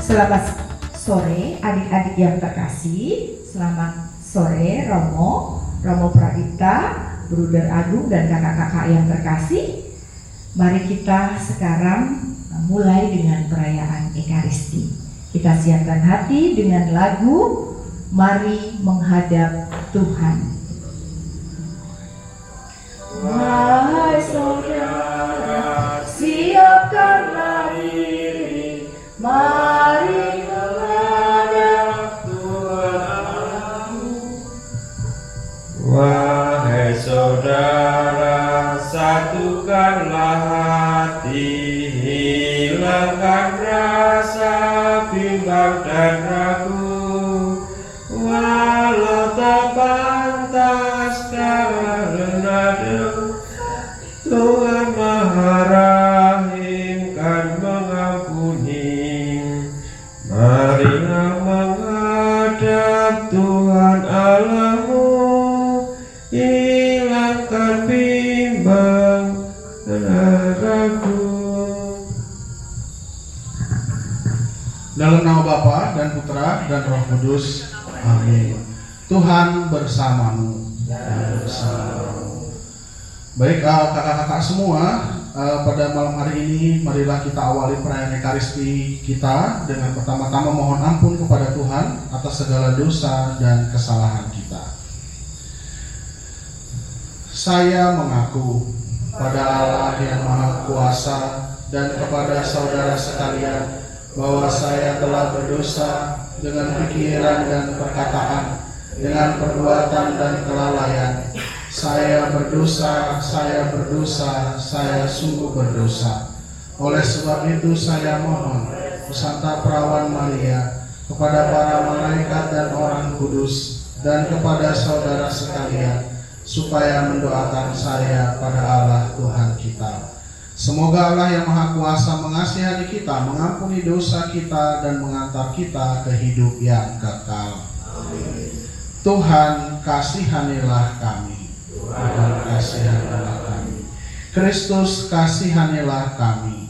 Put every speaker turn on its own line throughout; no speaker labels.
Selamat sore adik-adik yang terkasih. Selamat sore Romo Pradipta, Bruder Agung dan kakak-kakak yang terkasih. Mari kita sekarang mulai dengan perayaan Ekaristi. Kita siapkan hati dengan lagu Mari Menghadap Tuhan. Wahai saudara, siapkanlah diri, mari menghadap Tuhan.
Wahai saudara, satukanlah hati, hilangkan rasa bimbang dan ragu. Walau tak pantas karena Tuhan Maha Rahim kan mengampuni. Marilah menghadap Tuhan Allahmu, hilangkan bimbang dan ragu.
Dalam nama Bapa dan Putra dan Roh Kudus. Amin. Tuhan bersamamu. Baik, kakak-kakak semua, pada malam hari ini marilah kita awali perayaan Ekaristi kita dengan pertama-tama mohon ampun kepada Tuhan atas segala dosa dan kesalahan kita. Saya mengaku pada Allah yang Maha Kuasa dan kepada saudara sekalian bahwa saya telah berdosa dengan pikiran dan perkataan, dengan perbuatan dan kelalaian. Saya berdosa, saya sungguh berdosa. Oleh sebab itu saya mohon Santa Perawan Maria, kepada para malaikat dan orang kudus, dan kepada saudara sekalian, supaya mendoakan saya pada Allah Tuhan kita. Semoga Allah yang Maha Kuasa mengasihani kita, mengampuni dosa kita, dan mengantar kita ke hidup yang kekal. Amin. Tuhan kasihanilah kami. Tuhan kasihanilah kami. Kristus kasihanilah kami.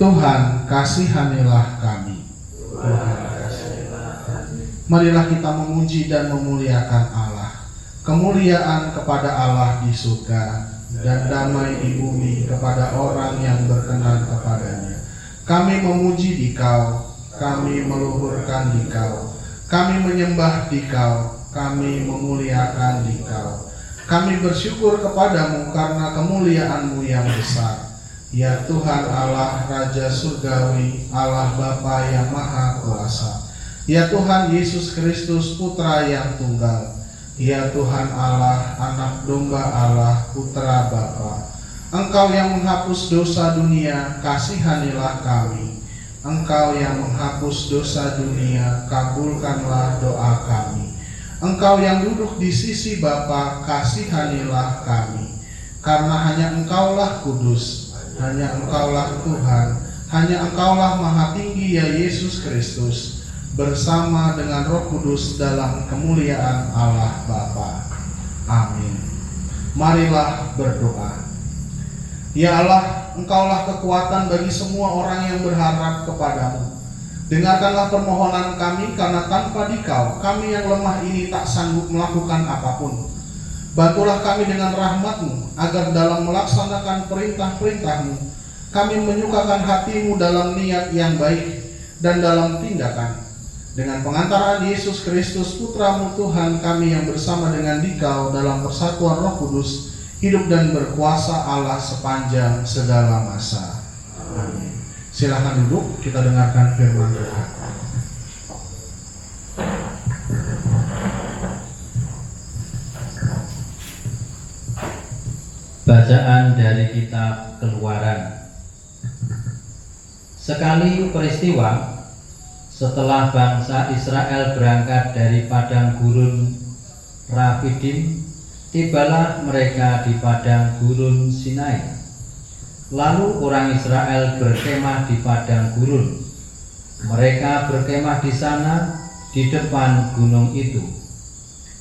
Tuhan kasihanilah kami. Tuhan kasihanilah kami. Marilah kita memuji dan memuliakan Allah. Kemuliaan kepada Allah di surga dan damai di bumi kepada orang yang berkenan kepadanya. Kami memuji Dikau, kami meluhurkan Dikau, kami menyembah Dikau, kami memuliakan Dikau. Kami bersyukur kepadamu karena kemuliaan-Mu yang besar. Ya Tuhan Allah Raja Surgawi, Allah Bapa yang Maha Kuasa. Ya Tuhan Yesus Kristus Putra yang Tunggal. Ya Tuhan Allah, Anak Domba Allah, Putra Bapa. Engkau yang menghapus dosa dunia, kasihanilah kami. Engkau yang menghapus dosa dunia, kabulkanlah doa kami. Engkau yang duduk di sisi Bapa, kasihanilah kami. Karena hanya Engkaulah kudus, hanya Engkaulah Tuhan, hanya Engkaulah Maha Tinggi ya Yesus Kristus, bersama dengan Roh Kudus dalam kemuliaan Allah Bapa. Amin. Marilah berdoa. Ya Allah, Engkaulah kekuatan bagi semua orang yang berharap kepadamu. Dengarkanlah permohonan kami, karena tanpa Dikau, kami yang lemah ini tak sanggup melakukan apapun. Bantulah kami dengan rahmat-Mu, agar dalam melaksanakan perintah-perintah-Mu, kami menyukakan hati-Mu dalam niat yang baik dan dalam tindakan. Dengan pengantaran Yesus Kristus Putra-Mu Tuhan kami yang bersama dengan Dikau dalam persatuan Roh Kudus, hidup dan berkuasa Allah sepanjang segala masa. Amin. Silakan duduk, kita dengarkan firman Tuhan.
Bacaan dari kitab Keluaran. Sekali peristiwa setelah bangsa Israel berangkat dari padang gurun Rafidim, tibalah mereka di padang gurun Sinai. Lalu orang Israel berkemah di padang gurun. Mereka berkemah di sana di depan gunung itu.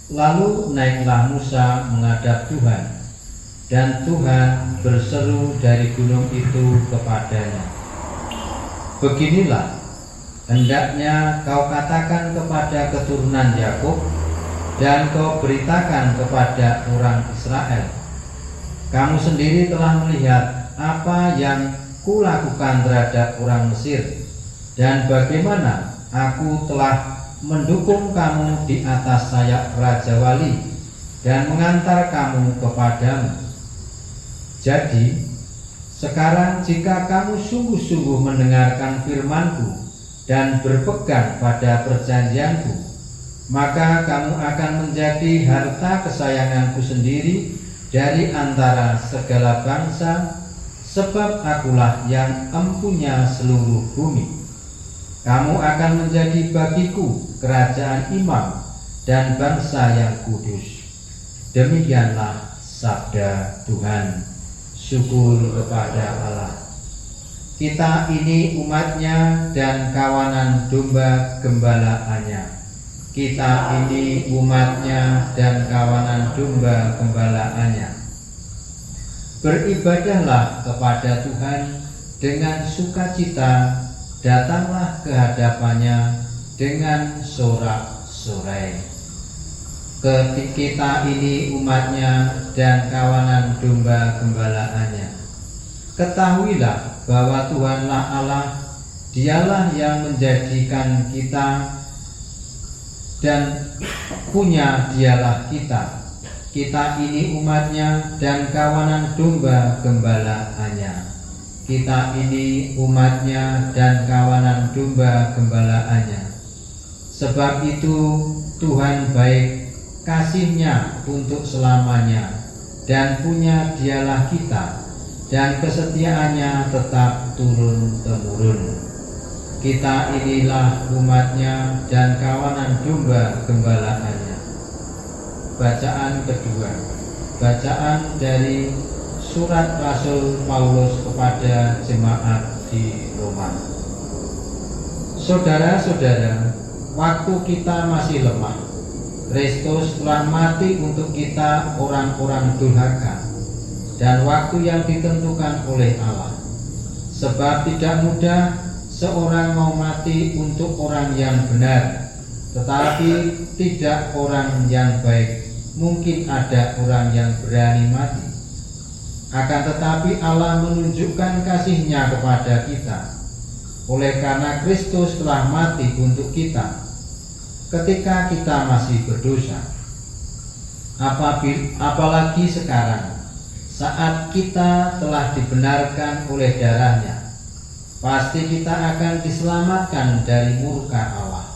Lalu naiklah Musa menghadap Tuhan, dan Tuhan berseru dari gunung itu kepadanya, Beginilah hendaknya kau katakan kepada keturunan Yakub dan kau beritakan kepada orang Israel. Kamu sendiri telah melihat apa yang kulakukan terhadap orang Mesir, dan bagaimana aku telah mendukung kamu di atas sayap Raja Wali dan mengantar kamu kepadamu. Jadi sekarang jika kamu sungguh-sungguh mendengarkan firman-Ku dan berpegang pada perjanjian-Ku, maka kamu akan menjadi harta kesayangan-Ku sendiri dari antara segala bangsa, sebab Akulah yang empunya seluruh bumi. Kamu akan menjadi bagiku kerajaan imam dan bangsa yang kudus. Demikianlah sabda Tuhan. Syukur kepada Allah. Kita ini umatnya dan kawanan domba gembalaannya. Kita ini umatnya dan kawanan domba gembalaannya. Beribadahlah kepada Tuhan dengan sukacita, datanglah ke hadapannya dengan sorak-sorai. Kita ini umatnya dan kawanan domba gembalaannya. Ketahuilah bahwa Tuhanlah Allah, Dialah yang menjadikan kita dan punya Dialah kita. Kita ini umatnya dan kawanan domba gembalaannya. Kita ini umatnya dan kawanan domba gembalaannya. Sebab itu Tuhan baik, kasih-Nya untuk selamanya, dan punya Dialah kita, dan kesetiaannya tetap turun-temurun. Kita inilah umatnya dan kawanan domba gembalaannya. Bacaan kedua, bacaan dari surat Rasul Paulus kepada jemaat di Roma. Saudara-saudara, waktu kita masih lemah, Kristus telah mati untuk kita orang-orang durhaka, dan waktu yang ditentukan oleh Allah. Sebab tidak mudah seorang mau mati untuk orang yang benar, tetapi tidak orang yang baik. Mungkin ada orang yang berani mati. Akan tetapi Allah menunjukkan kasih-Nya kepada kita, oleh karena Kristus telah mati untuk kita ketika kita masih berdosa. Apalagi sekarang, saat kita telah dibenarkan oleh darah-Nya, pasti kita akan diselamatkan dari murka Allah.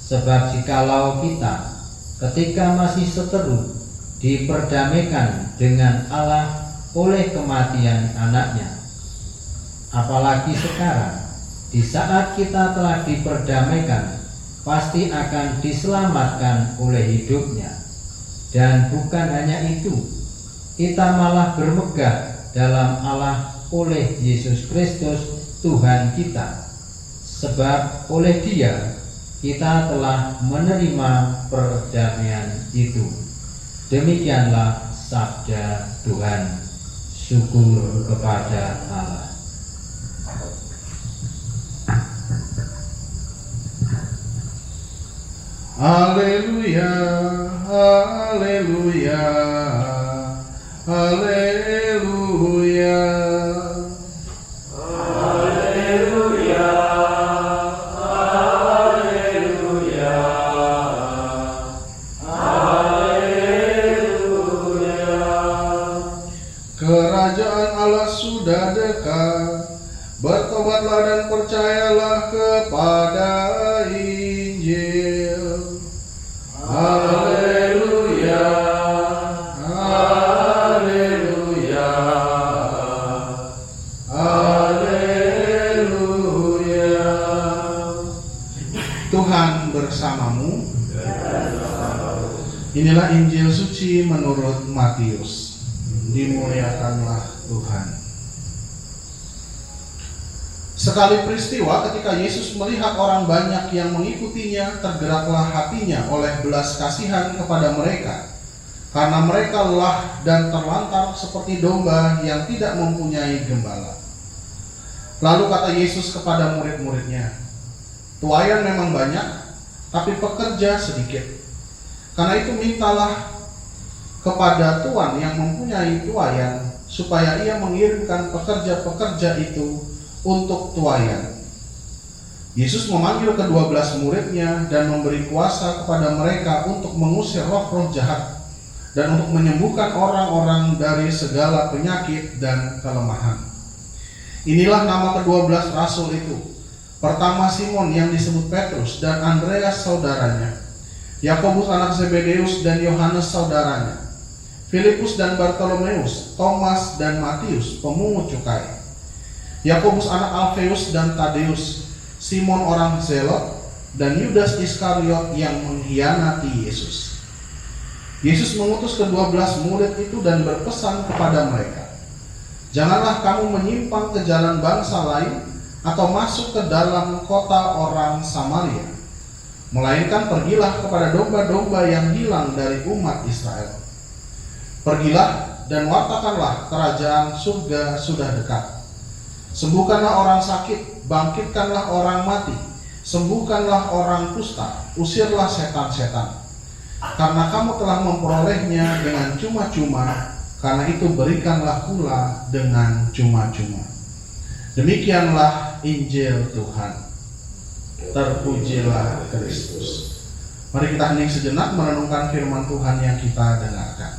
Sebab jikalau kita ketika masih seteru diperdamaikan dengan Allah oleh kematian anaknya, apalagi sekarang di saat kita telah diperdamaikan, pasti akan diselamatkan oleh hidupnya. Dan bukan hanya itu, kita malah bermegah dalam Allah oleh Yesus Kristus Tuhan kita. Sebab oleh Dia kita telah menerima perdamaian itu. Demikianlah sabda Tuhan. Syukur kepada Allah.
Haleluya, haleluya, haleluya.
Haleluya, haleluya, haleluya.
Kerajaan Allah sudah dekat, bertobatlah dan percayalah kepada Injil. Haleluya, haleluya, haleluya. Tuhan bersamamu. Inilah Injil suci menurut Matius. Dimuliakanlah Tuhan. Sekali peristiwa ketika Yesus melihat orang banyak yang mengikutinya, tergeraklah hatinya oleh belas kasihan kepada mereka, karena mereka lelah dan terlantar seperti domba yang tidak mempunyai gembala. Lalu kata Yesus kepada murid-muridnya, tuaian memang banyak, tapi pekerja sedikit. Karena itu mintalah kepada Tuhan yang mempunyai tuaian, supaya ia mengirimkan pekerja-pekerja itu untuk tuaian. Yesus memanggil ke-12 muridnya dan memberi kuasa kepada mereka untuk mengusir roh-roh jahat dan untuk menyembuhkan orang-orang dari segala penyakit dan kelemahan. Inilah nama ke-12 rasul itu. Pertama Simon yang disebut Petrus dan Andreas saudaranya, Yakobus anak Zebedeus dan Yohanes saudaranya, Filipus dan Bartolomeus, Thomas dan Matius pemungut cukai, Yakobus anak Alfeus dan Tadeus, Simon orang Zelot, dan Yudas Iskariot yang mengkhianati Yesus. Yesus mengutus ke-12 murid itu dan berpesan kepada mereka, janganlah kamu menyimpang ke jalan bangsa lain atau masuk ke dalam kota orang Samaria, melainkan pergilah kepada domba-domba yang hilang dari umat Israel. Pergilah dan wartakanlah kerajaan surga sudah dekat. Sembuhkanlah orang sakit, bangkitkanlah orang mati, sembuhkanlah orang kusta, usirlah setan-setan. Karena kamu telah memperolehnya dengan cuma-cuma, karena itu berikanlah pula dengan cuma-cuma. Demikianlah Injil Tuhan. Terpujilah Kristus. Mari kita hening sejenak merenungkan firman Tuhan yang kita dengarkan.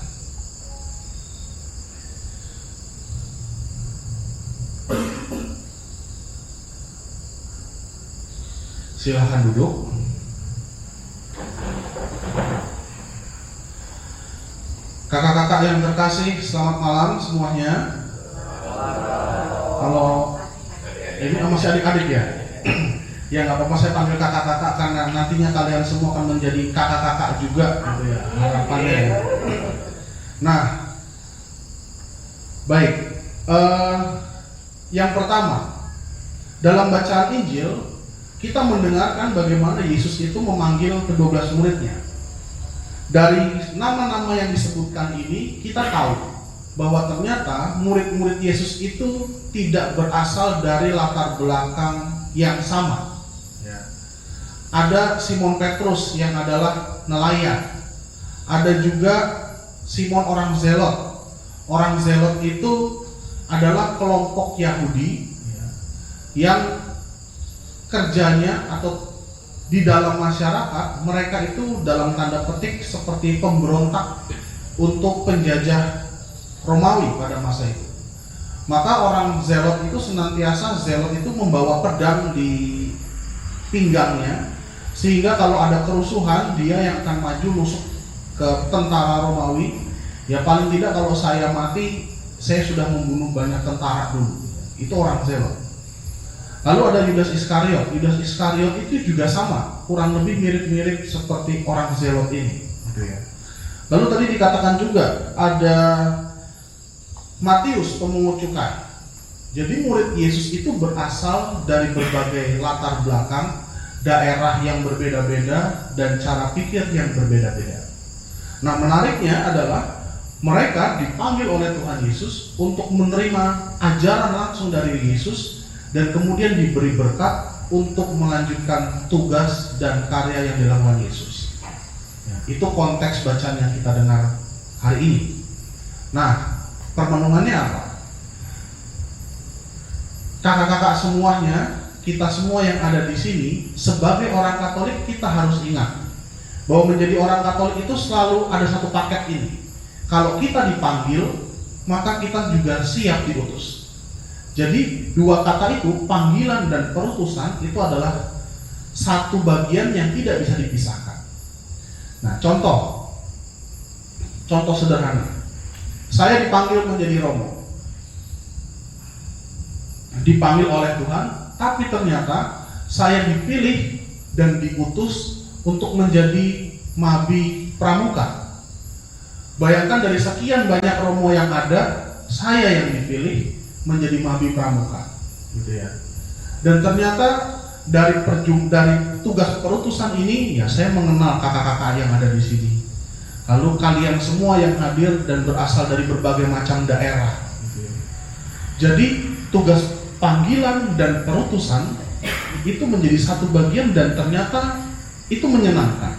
Silahkan duduk. Kakak-kakak yang terkasih, selamat malam semuanya. Kalau ini masih adik-adik ya? Ya nggak apa-apa, saya panggil kakak-kakak karena nantinya kalian semua akan menjadi kakak-kakak juga, gitu ya, harapannya. Nah, baik. Yang pertama, dalam bacaan Injil kita mendengarkan bagaimana Yesus itu memanggil ke-12 muridnya. Dari nama-nama yang disebutkan ini kita tahu bahwa ternyata murid-murid Yesus itu tidak berasal dari latar belakang yang sama. Ada Simon Petrus yang adalah nelayan. Ada juga Simon orang Zelot. Orang Zelot itu adalah kelompok Yahudi yang kerjanya atau di dalam masyarakat mereka itu dalam tanda petik seperti pemberontak untuk penjajah Romawi pada masa itu. Maka orang Zelot itu senantiasa, Zelot itu membawa pedang di pinggangnya, sehingga kalau ada kerusuhan dia yang akan maju nusuk ke tentara Romawi. Ya paling tidak kalau saya mati, saya sudah membunuh banyak tentara dulu. Itu orang Zelot. Lalu ada Yudas Iskariot. Yudas Iskariot itu juga sama, kurang lebih mirip-mirip seperti orang Zelot ini. Lalu tadi dikatakan juga ada Matius pemungut cukai. Jadi murid Yesus itu berasal dari berbagai latar belakang, daerah yang berbeda-beda, dan cara pikir yang berbeda-beda. Nah, menariknya adalah mereka dipanggil oleh Tuhan Yesus untuk menerima ajaran langsung dari Yesus dan kemudian diberi berkat untuk melanjutkan tugas dan karya yang dilakukan Yesus. Ya, itu konteks bacaan yang kita dengar hari ini. Nah, permenungannya apa? Kakak-kakak semuanya, kita semua yang ada di sini, sebagai orang Katolik kita harus ingat bahwa menjadi orang Katolik itu selalu ada satu paket ini. Kalau kita dipanggil, maka kita juga siap diutus. Jadi dua kata itu, panggilan dan perutusan, itu adalah satu bagian yang tidak bisa dipisahkan. Nah, contoh sederhana. Saya dipanggil menjadi romo, dipanggil oleh Tuhan, tapi ternyata saya dipilih dan diutus untuk menjadi mabi pramuka. Bayangkan dari sekian banyak romo yang ada, saya yang dipilih menjadi mabi pramuka, gitu ya. Dan ternyata dari tugas perutusan ini, ya saya mengenal kakak-kakak yang ada di sini. Lalu kalian semua yang hadir dan berasal dari berbagai macam daerah, gitu ya. Jadi tugas panggilan dan perutusan itu menjadi satu bagian dan ternyata itu menyenangkan.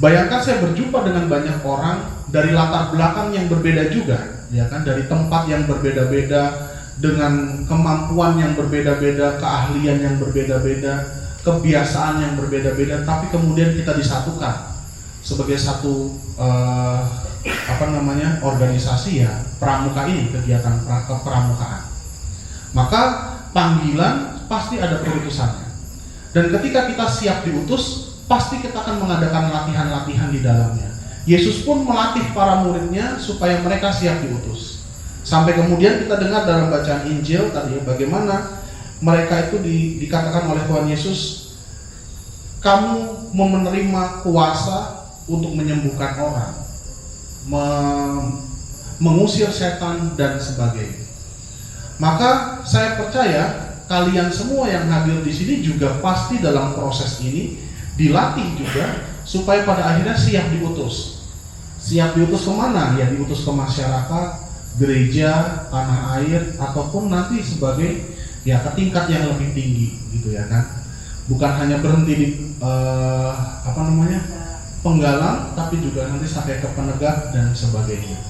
Bayangkan saya berjumpa dengan banyak orang dari latar belakang yang berbeda juga, ya kan, dari tempat yang berbeda-beda, dengan kemampuan yang berbeda-beda, keahlian yang berbeda-beda, kebiasaan yang berbeda-beda, tapi kemudian kita disatukan sebagai satu organisasi, ya, pramuka ini, kegiatan kepramukaan. Maka panggilan pasti ada perutusannya. Dan ketika kita siap diutus, pasti kita akan mengadakan latihan-latihan di dalamnya. Yesus pun melatih para muridnya supaya mereka siap diutus. Sampai kemudian kita dengar dalam bacaan Injil tadi, bagaimana mereka itu dikatakan oleh Tuhan Yesus, kamu menerima kuasa untuk menyembuhkan orang, mengusir setan dan sebagainya. Maka saya percaya kalian semua yang hadir di sini juga pasti dalam proses ini dilatih juga supaya pada akhirnya siap diutus. Siap diutus kemana? Ya diutus ke masyarakat, gereja, tanah air, ataupun nanti sebagai ya ke tingkat yang lebih tinggi, gitu ya kan. Bukan hanya berhenti di penggalang, tapi juga nanti sampai ke penegak dan sebagainya.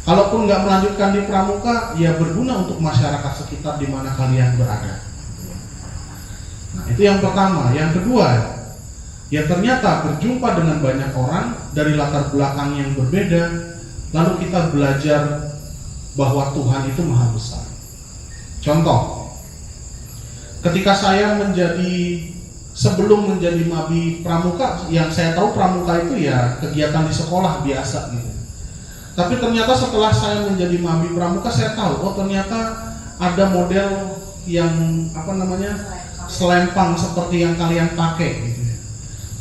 Kalaupun nggak melanjutkan di pramuka, ya berguna untuk masyarakat sekitar di mana kalian berada. Nah, itu yang pertama. Yang kedua, ya ternyata berjumpa dengan banyak orang dari latar belakang yang berbeda, lalu kita belajar bahwa Tuhan itu maha besar. Contoh, ketika saya sebelum menjadi mabi pramuka, yang saya tahu pramuka itu ya kegiatan di sekolah biasa gitu. Tapi ternyata setelah saya menjadi mabi pramuka, saya tahu, oh ternyata ada model yang selempang seperti yang kalian pakai gitu.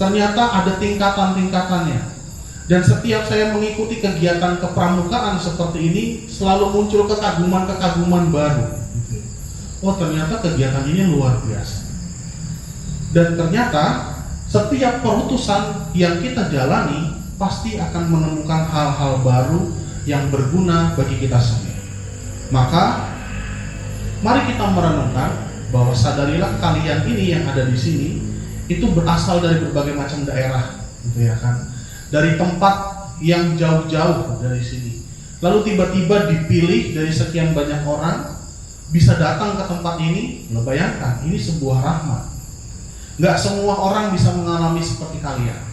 Ternyata ada tingkatan-tingkatannya. Dan setiap saya mengikuti kegiatan kepramukaan seperti ini, selalu muncul kekaguman-kekaguman baru gitu. Oh ternyata kegiatan ini luar biasa. Dan ternyata setiap perutusan yang kita jalani pasti akan menemukan hal-hal baru yang berguna bagi kita semua. Maka mari kita merenungkan bahwa sadarilah kalian ini yang ada di sini itu berasal dari berbagai macam daerah, gitu ya kan, dari tempat yang jauh-jauh dari sini. Lalu tiba-tiba dipilih dari sekian banyak orang bisa datang ke tempat ini. Lo bayangkan, ini sebuah rahmat. Gak semua orang bisa mengalami seperti kalian.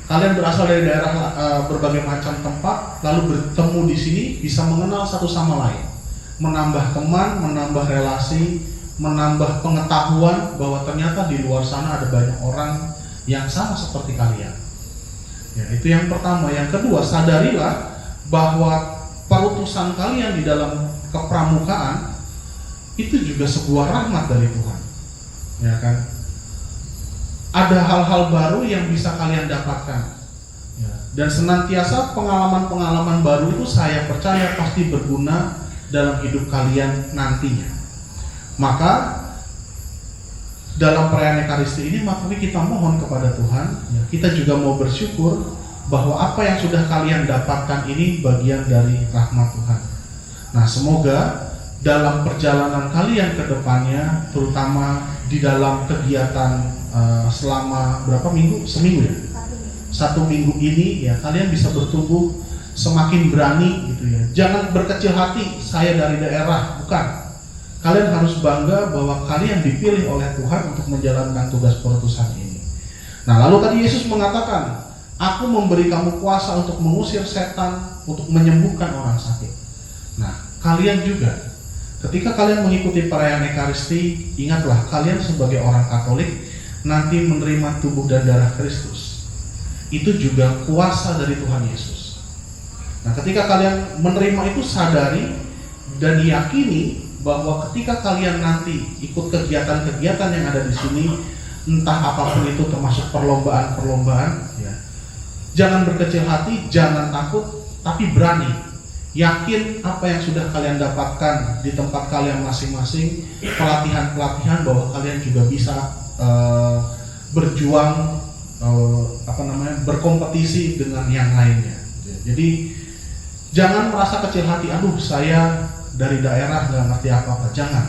Kalian berasal dari daerah berbagai macam tempat, lalu bertemu di sini bisa mengenal satu sama lain, menambah teman, menambah relasi, menambah pengetahuan bahwa ternyata di luar sana ada banyak orang yang sama seperti kalian. Ya, itu yang pertama. Yang kedua, sadarilah bahwa perutusan kalian di dalam kepramukaan itu juga sebuah rahmat dari Tuhan. Ya kan? Ada hal-hal baru yang bisa kalian dapatkan. Ya. Dan senantiasa pengalaman-pengalaman baru itu saya percaya pasti berguna dalam hidup kalian nantinya. Maka dalam perayaan Ekaristi ini, maka kita mohon kepada Tuhan, ya, kita juga mau bersyukur bahwa apa yang sudah kalian dapatkan ini bagian dari rahmat Tuhan. Nah, semoga dalam perjalanan kalian ke depannya, terutama di dalam kegiatan selama berapa minggu? Seminggu ya? 1 minggu ini ya kalian bisa bertumbuh semakin berani gitu ya. Jangan berkecil hati, saya dari daerah, bukan. Kalian harus bangga bahwa kalian dipilih oleh Tuhan untuk menjalankan tugas perutusan ini. Nah, lalu tadi Yesus mengatakan, aku memberi kamu kuasa untuk mengusir setan, untuk menyembuhkan orang sakit. Nah, kalian juga ketika kalian mengikuti perayaan Ekaristi, ingatlah kalian sebagai orang Katolik nanti menerima tubuh dan darah Kristus. Itu juga kuasa dari Tuhan Yesus. Nah, ketika kalian menerima itu, sadari dan yakini bahwa ketika kalian nanti ikut kegiatan-kegiatan yang ada di sini, entah apapun itu termasuk perlombaan-perlombaan, ya, jangan berkecil hati, jangan takut, tapi berani. Yakin apa yang sudah kalian dapatkan di tempat kalian masing-masing, pelatihan-pelatihan, bahwa kalian juga bisa berjuang, berkompetisi dengan yang lainnya. Jadi jangan merasa kecil hati, aduh saya dari daerah dalam arti apa-apa, jangan.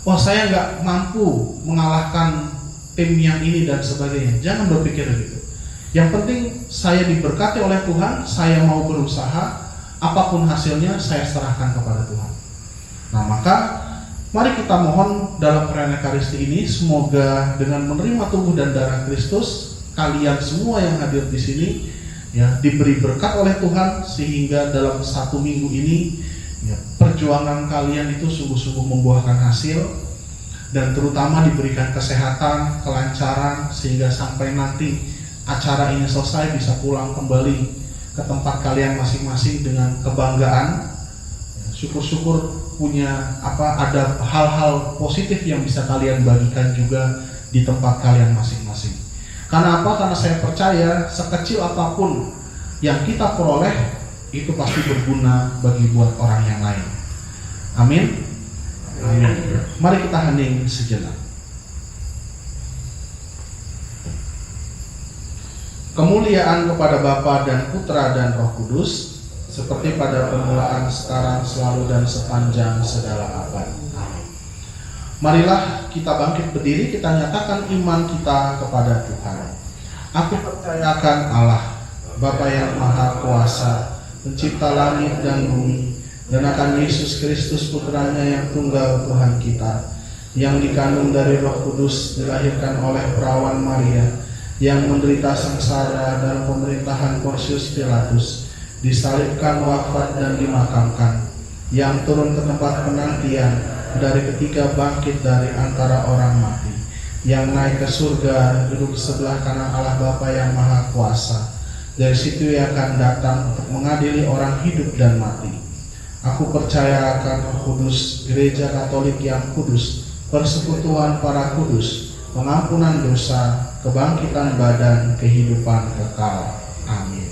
Oh, saya nggak mampu mengalahkan tim yang ini dan sebagainya. Jangan berpikir begitu. Yang penting saya diberkati oleh Tuhan, saya mau berusaha, apapun hasilnya saya serahkan kepada Tuhan. Nah, maka mari kita mohon dalam perayaan Ekaristi ini, semoga dengan menerima tubuh dan darah Kristus, kalian semua yang hadir di sini ya diberi berkat oleh Tuhan, sehingga dalam 1 minggu ini ya, perjuangan kalian itu sungguh-sungguh membuahkan hasil, dan terutama diberikan kesehatan, kelancaran, sehingga sampai nanti acara ini selesai bisa pulang kembali ke tempat kalian masing-masing dengan kebanggaan. Syukur-syukur punya ada hal-hal positif yang bisa kalian bagikan juga di tempat kalian masing-masing. Karena apa? Karena saya percaya sekecil apapun yang kita peroleh itu pasti berguna bagi buat orang yang lain. Amin. Amin. Mari kita hening sejenak. Kemuliaan kepada Bapa dan Putra dan Roh Kudus, seperti pada permulaan, sekarang, selalu, dan sepanjang segala abad. Amin. Marilah kita bangkit berdiri, kita nyatakan iman kita kepada Tuhan. Aku percayakan Allah, Bapa yang Maha Kuasa, pencipta langit dan bumi, dan akan Yesus Kristus Putranya yang tunggal Tuhan kita, yang dikandung dari Roh Kudus, dilahirkan oleh perawan Maria, yang menderita sengsara dalam pemerintahan Pontius Pilatus, disalibkan, wafat, dan dimakamkan, yang turun ke tempat penantian, dari ketiga bangkit dari antara orang mati, yang naik ke surga, duduk sebelah kanan Allah Bapa yang Maha Kuasa. Dari situ ia akan datang untuk mengadili orang hidup dan mati. Aku percaya akan Roh Kudus, Gereja Katolik yang kudus, persekutuan para kudus, pengampunan dosa, kebangkitan badan, kehidupan kekal. Amin.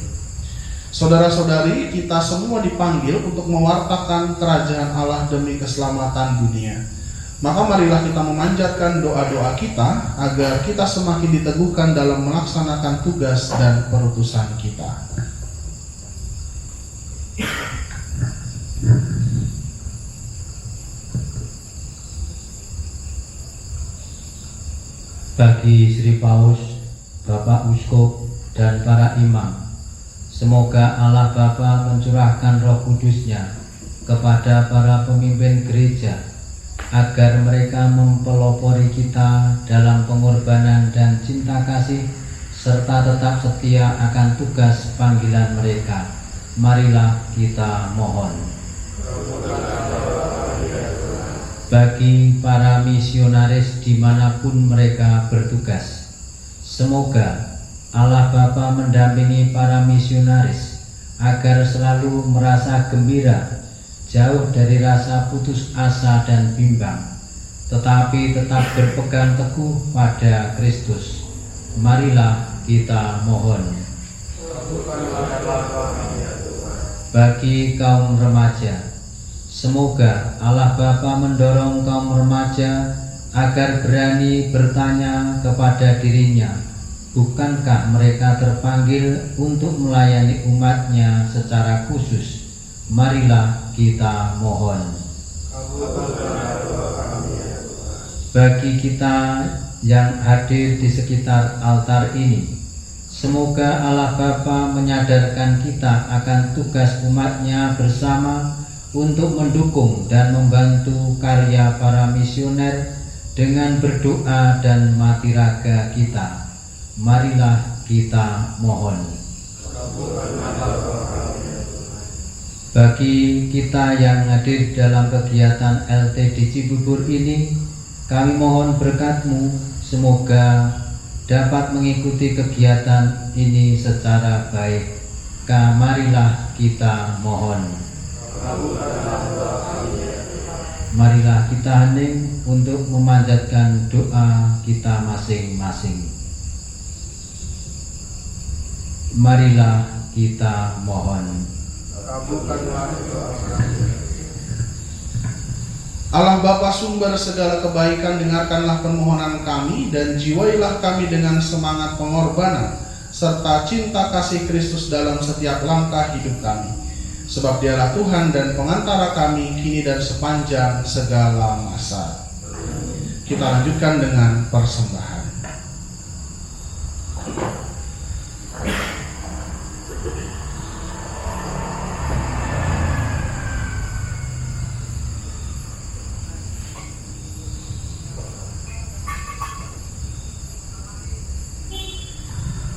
Saudara-saudari, kita semua dipanggil untuk mewartakan kerajaan Allah demi keselamatan dunia. Maka marilah kita memanjatkan doa-doa kita agar kita semakin diteguhkan dalam melaksanakan tugas dan perutusan kita.
Bagi Sri Paus, Bapak Uskup, dan para imam, semoga Allah Bapa mencurahkan Roh Kudus-Nya kepada para pemimpin gereja, agar mereka mempelopori kita dalam pengorbanan dan cinta kasih, serta tetap setia akan tugas panggilan mereka. Marilah kita mohon. Bagi para misionaris dimanapun mereka bertugas, semoga Allah Bapa mendampingi para misionaris agar selalu merasa gembira, jauh dari rasa putus asa dan bimbang, tetapi tetap berpegang teguh pada Kristus. Marilah kita mohon. Bagi kaum remaja, semoga Allah Bapa mendorong kaum remaja agar berani bertanya kepada dirinya, bukankah mereka terpanggil untuk melayani umatnya secara khusus? Marilah kita mohon. Bagi kita yang hadir di sekitar altar ini, semoga Allah Bapa menyadarkan kita akan tugas umatnya bersama untuk mendukung dan membantu karya para misioner dengan berdoa dan mati raga kita. Marilah kita mohon. Bagi kita yang hadir dalam kegiatan LT di Cibubur ini, kami mohon berkat-Mu, semoga dapat mengikuti kegiatan ini secara baik. Marilah kita mohon. Marilah kita hening untuk memanjatkan doa kita masing-masing. Marilah kita mohon.
Allah Bapa sumber segala kebaikan, dengarkanlah permohonan kami dan jiwailah kami dengan semangat pengorbanan serta cinta kasih Kristus dalam setiap langkah hidup kami. sebab Dialah Tuhan dan pengantara kami kini dan sepanjang segala masa. Kita lanjutkan dengan persembahan.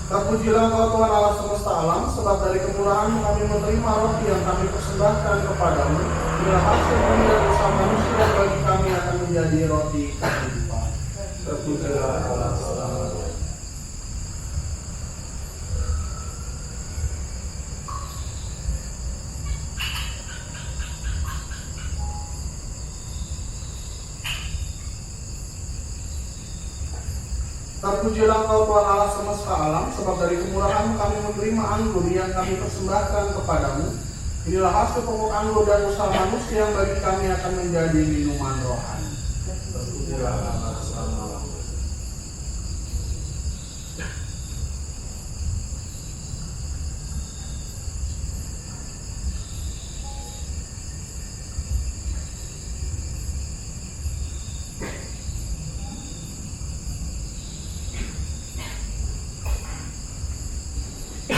Terpujilah Engkau Tuhan Allah semesta alam, sebab dari kemurahan-Mu kami menerima roti yang kami persembahkan kepadamu. Inilah hasil bumi dan usaha manusia yang bagi kami akan menjadi roti kehidupan.
Terpujilah Allah selamanya.
Terpujilah Engkau Tuhan Allah semesta alam, sebab dari kemurahan-Mu kami menerima anggur yang kami persembahkan kepadamu. Inilah hasil pokok anggur dan usaha manusia yang bagi kami akan menjadi minuman rohani.
Terpujilah Allah selamanya.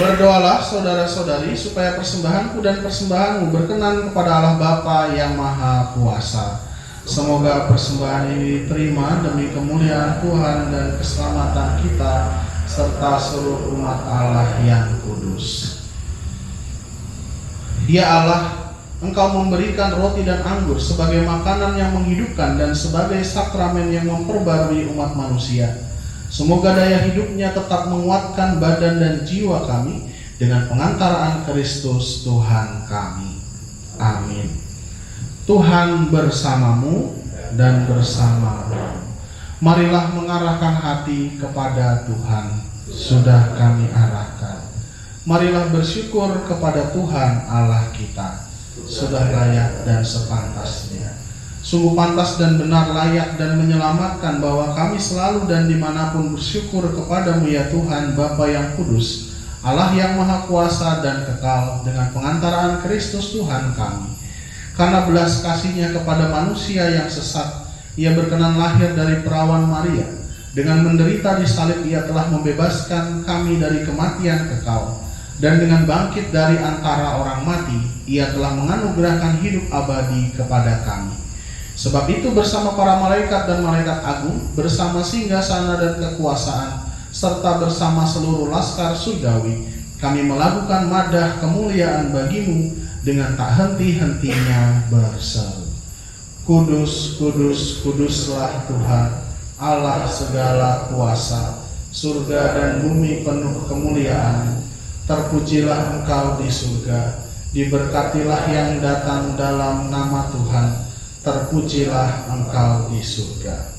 Berdoalah saudara-saudari supaya persembahanku dan persembahanmu berkenan kepada Allah Bapa yang Maha Kuasa. Semoga persembahan ini diterima demi kemuliaan Tuhan dan keselamatan kita serta seluruh umat Allah yang kudus. Ya Allah, Engkau memberikan roti dan anggur sebagai makanan yang menghidupkan dan sebagai sakramen yang memperbarui umat manusia. Semoga daya hidupnya tetap menguatkan badan dan jiwa kami dengan pengantaraan Kristus Tuhan kami. Amin. Tuhan bersamamu dan bersamamu. Marilah mengarahkan hati kepada Tuhan. Sudah kami arahkan. Marilah bersyukur kepada Tuhan Allah kita. Sudah layak dan sepantasnya. Sungguh pantas dan benar, layak dan menyelamatkan bahwa kami selalu dan dimanapun bersyukur kepadamu ya Tuhan Bapa yang kudus, Allah yang maha kuasa dan kekal, dengan pengantaraan Kristus Tuhan kami. Karena belas kasih-Nya kepada manusia yang sesat, Ia berkenan lahir dari perawan Maria. Dengan menderita di salib Ia telah membebaskan kami dari kematian kekal. Dan dengan bangkit dari antara orang mati, Ia telah menganugerahkan hidup abadi kepada kami. Sebab itu bersama para malaikat dan malaikat agung, bersama singgasana dan kekuasaan, serta bersama seluruh laskar surgawi, kami melakukan madah kemuliaan bagimu dengan tak henti-hentinya berseru. Kudus, kudus, kuduslah Tuhan, Allah segala kuasa, surga dan bumi penuh kemuliaan. Terpujilah Engkau di surga, diberkatilah yang datang dalam nama Tuhan. Terpujilah Engkau di surga.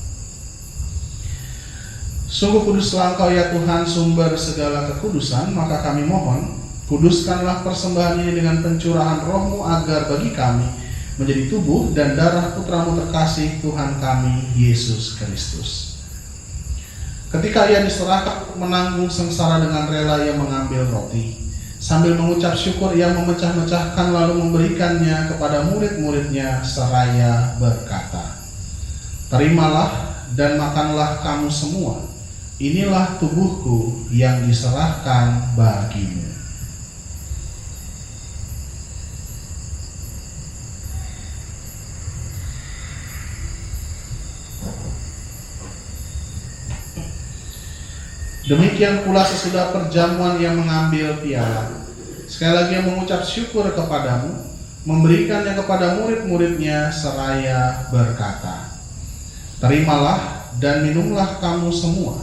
Sungguh kuduslah Engkau ya Tuhan, sumber segala kekudusan. Maka kami mohon, kuduskanlah persembahan ini dengan pencurahan Roh-Mu, agar bagi kami menjadi tubuh dan darah Putra-Mu terkasih, Tuhan kami Yesus Kristus. Ketika Ia diserahkan menanggung sengsara dengan rela, Ia mengambil roti. Sambil mengucap syukur, Ia memecah-mecahkan lalu memberikannya kepada murid-murid-Nya seraya berkata, "Terimalah dan makanlah kamu semua. Inilah tubuhku yang diserahkan bagimu." Demikian pula sesudah perjamuan Ia mengambil piala. Sekali lagi Ia mengucap syukur kepadamu, memberikannya kepada murid-murid-Nya seraya berkata, "Terimalah dan minumlah kamu semua.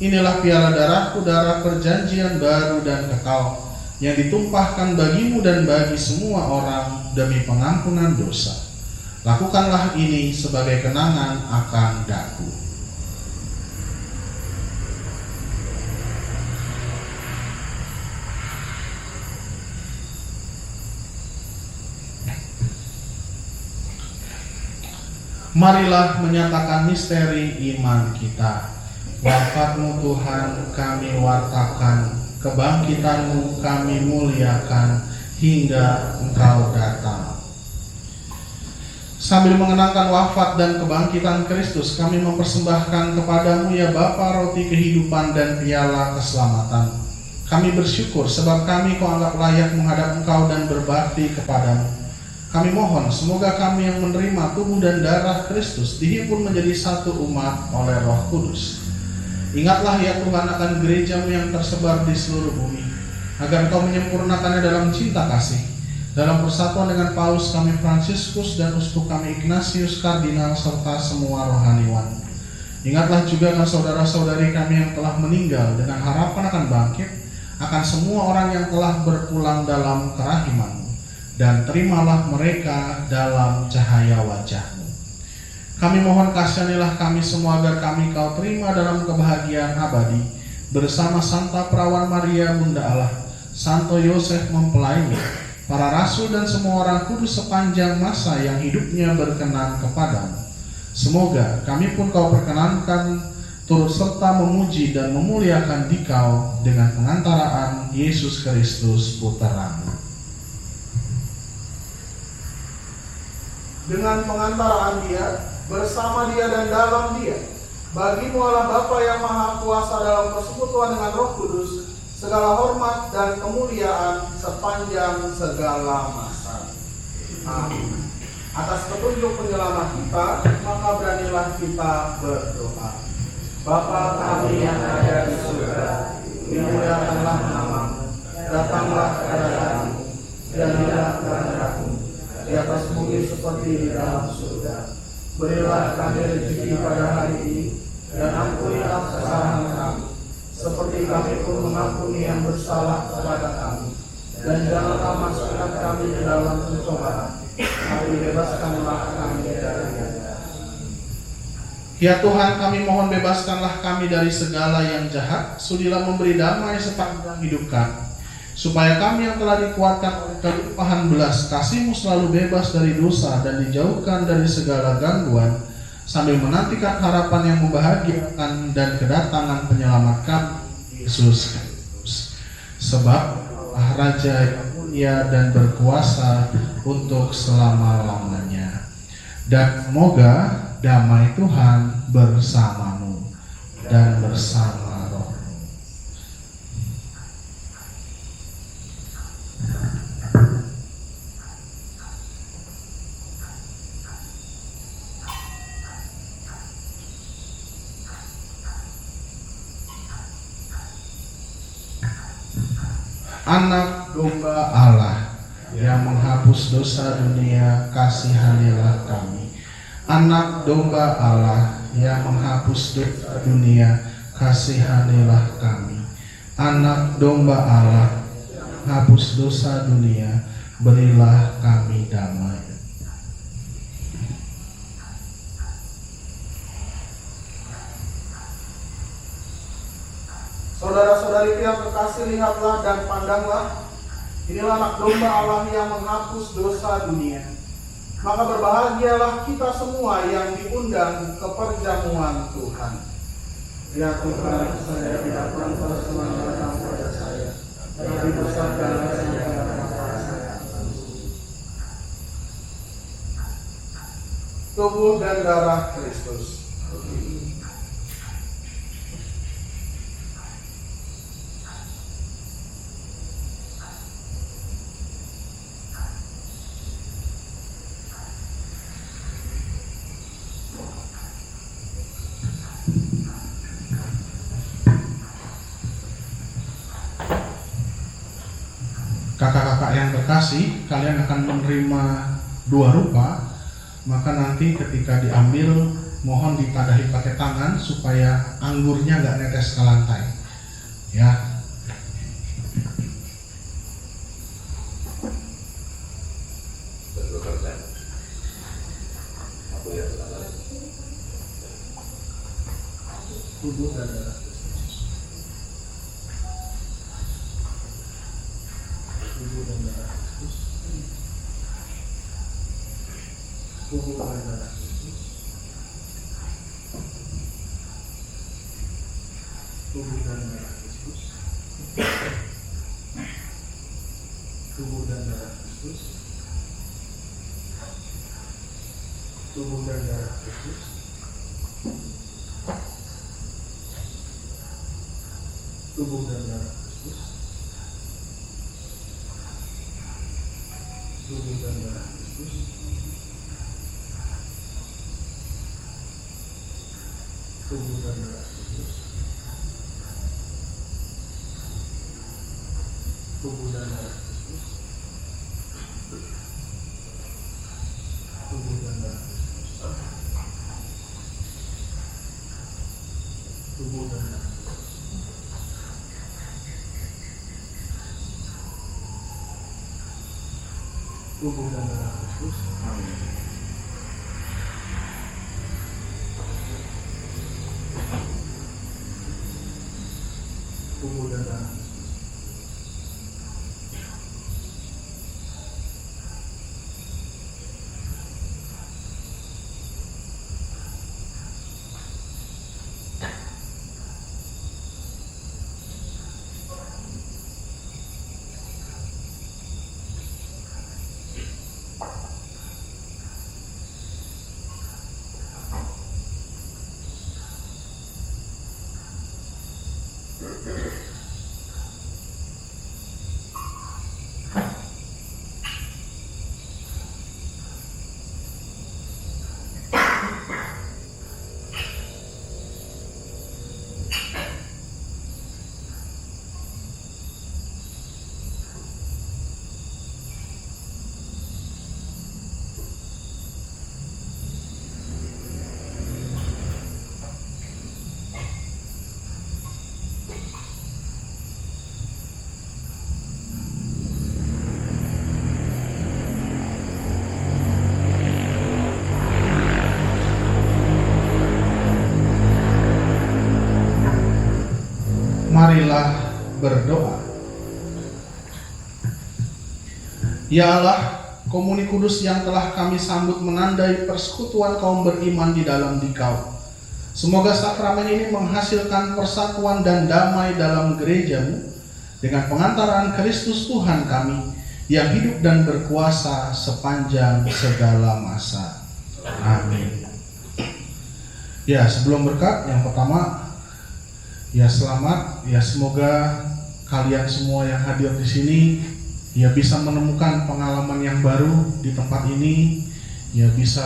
Inilah piala darahku, darah perjanjian baru dan kekal, yang ditumpahkan bagimu dan bagi semua orang demi pengampunan dosa. Lakukanlah ini sebagai kenangan akan daku." Marilah menyatakan misteri iman kita. Wafat-Mu Tuhan kami wartakan, kebangkitan-Mu kami muliakan, hingga Engkau datang. Sambil mengenangkan wafat dan kebangkitan Kristus, kami mempersembahkan kepadamu ya Bapa roti kehidupan dan piala keselamatan. Kami bersyukur sebab kami Kau anggap layak menghadap Engkau dan berbakti kepadamu. Kami mohon semoga kami yang menerima tubuh dan darah Kristus dihimpun menjadi satu umat oleh Roh Kudus. Ingatlah ya Tuhan akan gerejamu yang tersebar di seluruh bumi, agar Kau menyempurnakannya dalam cinta kasih. Dalam persatuan dengan Paus kami Fransiskus dan Uskup kami Ignatius Kardinal serta semua rohaniwan. Ingatlah juga akan saudara-saudari kami yang telah meninggal dengan harapan akan bangkit, akan semua orang yang telah berpulang dalam kerahiman-Mu, dan terimalah mereka dalam cahaya wajah-Mu. Kami mohon kasihanilah kami semua agar kami Kau terima dalam kebahagiaan abadi bersama Santa Perawan Maria Bunda Allah, Santo Yosef mempelainya, para rasul dan semua orang kudus sepanjang masa yang hidupnya berkenan kepadamu. Semoga kami pun Kau perkenankan turut serta memuji dan memuliakan Dikau dengan pengantaraan Yesus Kristus Putra-Mu.
Dengan pengantaraan Dia, bersama Dia dan dalam Dia, bagi-Mu Allah Bapa yang Maha Kuasa dalam persekutuan dengan Roh Kudus, segala hormat dan kemuliaan sepanjang segala masa. Amin. Atas petunjuk penyelamat kita, maka beranilah kita berdoa. Bapa kami yang ada di surga, dimuliakanlah nama-Mu, datanglah kerajaan-Mu, jadilah kehendak-Mu di atas bumi seperti di dalam surga. Berilah kami rezeki pada hari ini, dan ampunilah kesalahan kami, seperti kami pun mengampuni yang bersalah kepada kami. Dan janganlah masukkan kami ke dalam pencobaan, tapi bebaskanlah kami dari jahat.
Ya Tuhan, kami mohon bebaskanlah kami dari segala yang jahat. Sudilah memberi damai sepanjang hidup kami, supaya kami yang telah dikuatkan oleh kelimpahan belas kasih-Mu selalu bebas dari dosa dan dijauhkan dari segala gangguan, sambil menantikan harapan yang membahagiakan dan kedatangan penyelamat kami, Yesus Kristus. Sebab Allah Raja yang mulia dan berkuasa untuk selama-lamanya. Dan semoga damai Tuhan bersama-Mu dan bersama Roh-Mu. Anak domba Allah yang menghapus dosa dunia, kasihanilah kami. Anak domba Allah yang menghapus dosa dunia, kasihanilah kami. Anak domba Allah yang menghapus dosa dunia, berilah kami damai.
Saudara-saudariku yang kekasih, lihatlah dan pandanglah, inilah anak domba Allah yang menghapus dosa dunia. Maka berbahagialah kita semua yang diundang ke perjamuan Tuhan. Ya Tuhan, saya tidak pantas datang pada saya, tapi besarkanlah saya kepada saya. Tubuh dan darah Kristus.
Kakak-kakak yang terkasih, kalian akan menerima dua rupa. Maka nanti ketika diambil, mohon ditadahi pakai tangan supaya anggurnya nggak netes ke lantai. Ya. Tubuh dan darah tubuh dan darah Kristus, tubuh dan darah Kristus, tubuh dan darah Kristus, tubuh dan darah
Kristus, tubuh dan darah Kristus, tubuh dan darah Kristus, tubuh dan darah Kristus, tubuh dan darah Kristus, tubuh dan darah Kristus, tubuh dan darah Kristus, tubuh dan darah tubuh dan darah Kristus. Amin. Tubuh dan darah Kristus.
Marilah berdoa. Ya Allah, komuni kudus yang telah kami sambut menandai persekutuan kaum beriman di dalam Dikau. Semoga sakramen ini menghasilkan persatuan dan damai dalam gereja-Mu dengan pengantaran Kristus Tuhan kami yang hidup dan berkuasa sepanjang segala masa. Amin. Ya, sebelum berkat, yang pertama, ya selamat, ya semoga kalian semua yang hadir di sini ya bisa menemukan pengalaman yang baru di tempat ini, ya bisa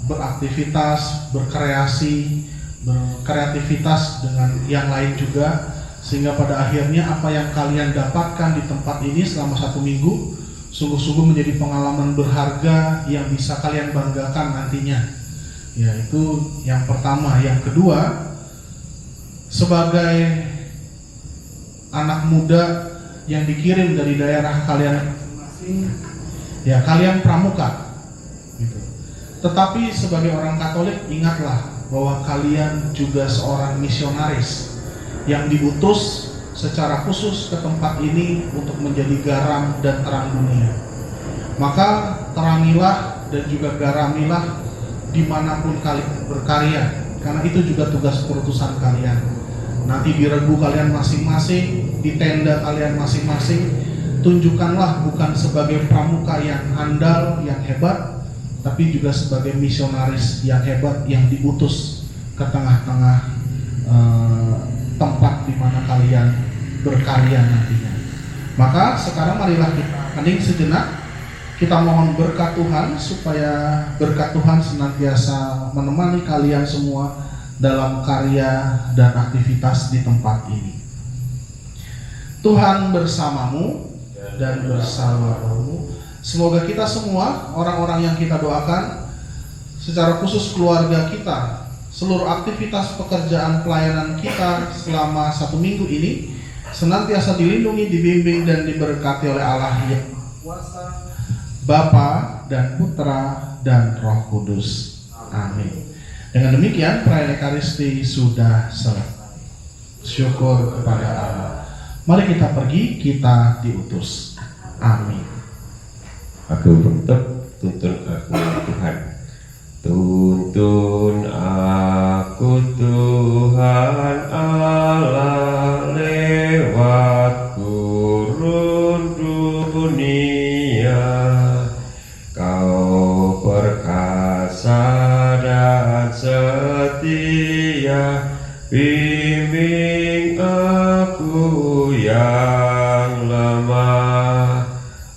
beraktivitas, berkreativitas dengan yang lain juga, sehingga pada akhirnya apa yang kalian dapatkan di tempat ini selama 1 minggu sungguh-sungguh menjadi pengalaman berharga yang bisa kalian banggakan nantinya. Ya, itu yang pertama. Yang kedua, sebagai anak muda yang dikirim dari daerah kalian masing-masing, ya kalian pramuka gitu. Tetapi sebagai orang Katolik, ingatlah bahwa kalian juga seorang misionaris yang diutus secara khusus ke tempat ini untuk menjadi garam dan terang dunia. Maka terangilah dan juga garamilah dimanapun kalian berkarya, karena itu juga tugas perutusan kalian. Nanti di regu kalian masing-masing, di tenda kalian masing-masing, tunjukkanlah bukan sebagai pramuka yang handal, yang hebat, tapi juga sebagai misionaris yang hebat yang diutus ke tengah-tengah tempat di mana kalian berkarya nantinya. Maka sekarang marilah kita hening sejenak, kita mohon berkat Tuhan supaya berkat Tuhan senantiasa menemani kalian semua dalam karya dan aktivitas di tempat ini. Tuhan bersamamu dan bersamamu. Semoga kita semua, orang-orang yang kita doakan, secara khusus keluarga kita, seluruh aktivitas pekerjaan pelayanan kita selama 1 minggu ini senantiasa dilindungi, dibimbing dan diberkati oleh Allah yang Maha Kuasa, Bapa dan Putra dan Roh Kudus. Amin. Dengan demikian perayaan Ekaristi sudah selesai. Syukur kepada Allah. Mari kita pergi, kita diutus. Amin.
Aku tuntun aku Tuhan. Tuntun aku Tuhan Allah lewat gurun dunia. bimbing aku yang lemah.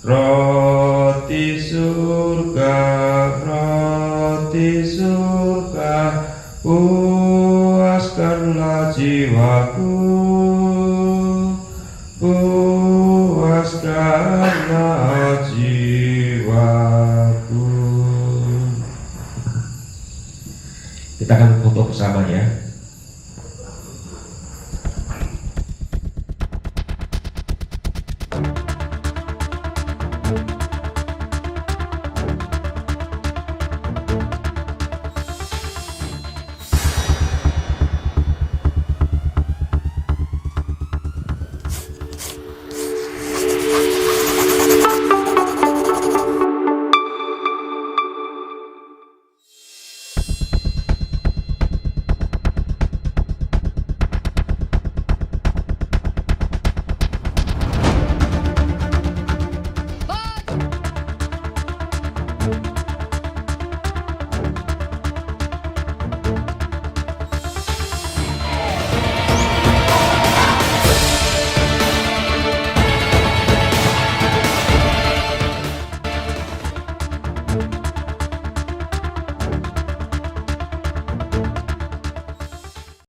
Roti surga, puaskanlah jiwaku, puaskanlah jiwaku. Kita akan foto bersama ya.